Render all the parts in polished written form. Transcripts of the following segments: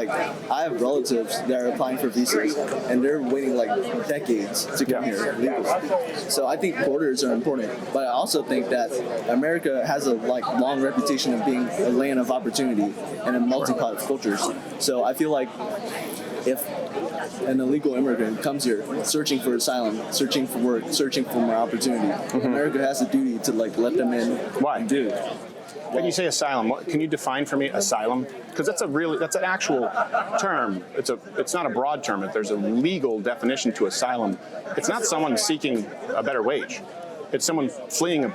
like, I have relatives that are applying for visas, and they're waiting like decades to come here legally. So I think borders are important, but I also think that America has a long reputation of being a land of opportunity and a multi-pot of cultures. So I feel like if an illegal immigrant comes here searching for asylum, searching for work, searching for more opportunity, America has a duty to let them in. Why? And do. When you say asylum, can you define for me asylum? Because that's an actual term. It's not a broad term. There's a legal definition to asylum. It's not someone seeking a better wage. It's someone fleeing a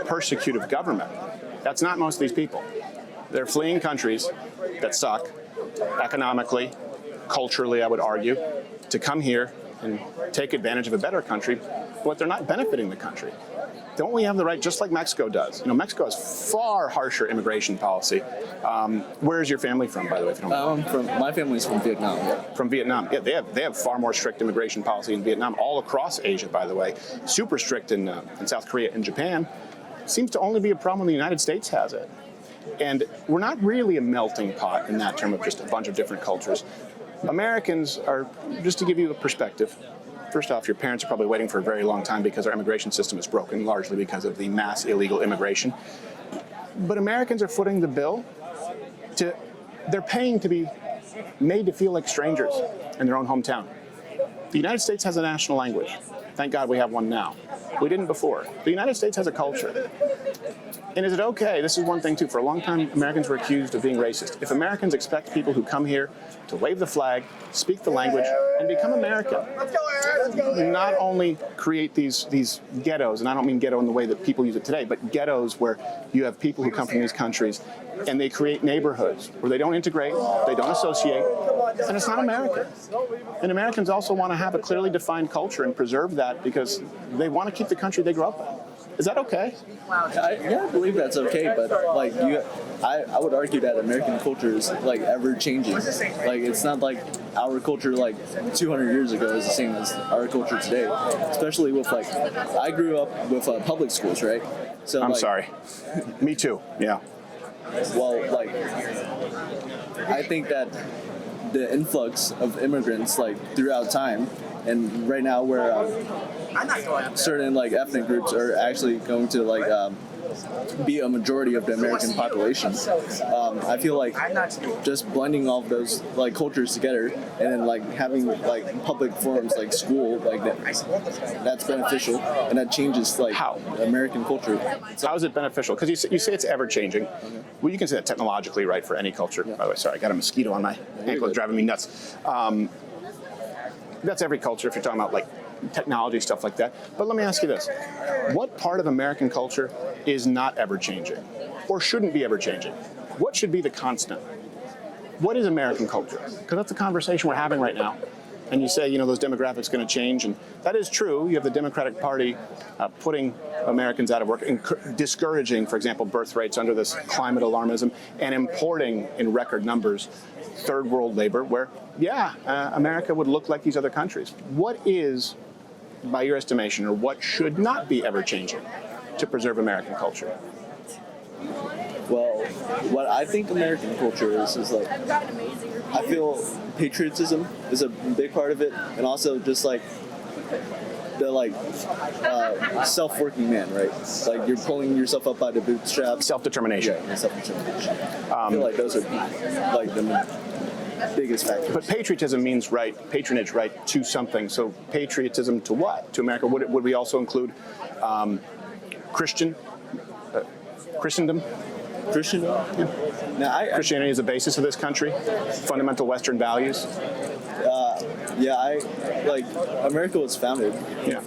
persecutive government. That's not most of these people. They're fleeing countries that suck economically, culturally, I would argue, to come here and take advantage of a better country, but they're not benefiting the country. Don't we have the right, just like Mexico does? Mexico has far harsher immigration policy. Where is your family from, by the way? If you don't mind? My family's from Vietnam. From Vietnam. Yeah, they have far more strict immigration policy in Vietnam, all across Asia, by the way. Super strict in South Korea and Japan. Seems to only be a problem when the United States has it. And we're not really a melting pot in that term of just a bunch of different cultures. Americans are, just to give you a perspective, first off, your parents are probably waiting for a very long time because our immigration system is broken, largely because of the mass illegal immigration. But Americans are footing the bill they're paying to be made to feel like strangers in their own hometown. The United States has a national language. Thank God we have one now. We didn't before. The United States has a culture. And is it okay? This is one thing, too. For a long time, Americans were accused of being racist. If Americans expect people who come here to wave the flag, speak the language, and become American, not only create these ghettos, and I don't mean ghetto in the way that people use it today, but ghettos where you have people who come from these countries, and they create neighborhoods where they don't integrate, they don't associate, and it's not American. And Americans also want to have a clearly defined culture and preserve that because they want to keep the country they grew up in. Is that okay? I believe that's okay, but I would argue that American culture is ever changing. It's not like our culture 200 years ago is the same as our culture today. Especially with I grew up with public schools, right? So I'm sorry. Me too. Yeah. Well, I think that the influx of immigrants throughout time, and right now where certain ethnic groups are actually going to be a majority of the American population. I feel like just blending all of those cultures together and then having public forums like school that's beneficial, and that changes how American culture. How is it beneficial? Because you say it's ever changing. Okay. Well, you can say that technologically, right, for any culture. Yeah. By the way, sorry, I got a mosquito on my ankle. It's driving me nuts. That's every culture if you're talking about technology, stuff like that. But let me ask you this. What part of American culture is not ever changing or shouldn't be ever changing? What should be the constant? What is American culture? Because that's the conversation we're having right now. And you say, those demographics are going to change. And that is true. You have the Democratic Party putting Americans out of work, discouraging, for example, birth rates under this climate alarmism, and importing in record numbers third world labor where, America would look like these other countries. What is, by your estimation, or what should not be ever changing to preserve American culture? Well, what I think American culture is I feel patriotism is a big part of it, and also just the self-working man, right? You're pulling yourself up by the bootstraps. Self-determination. Yeah, self-determination. I feel those are the biggest factors. But patriotism means patronage, right, to something. So patriotism to what? To America? Would we also include Christendom? Christian? Yeah. Christianity is the basis of this country. Fundamental Western values. America was founded. Yeah.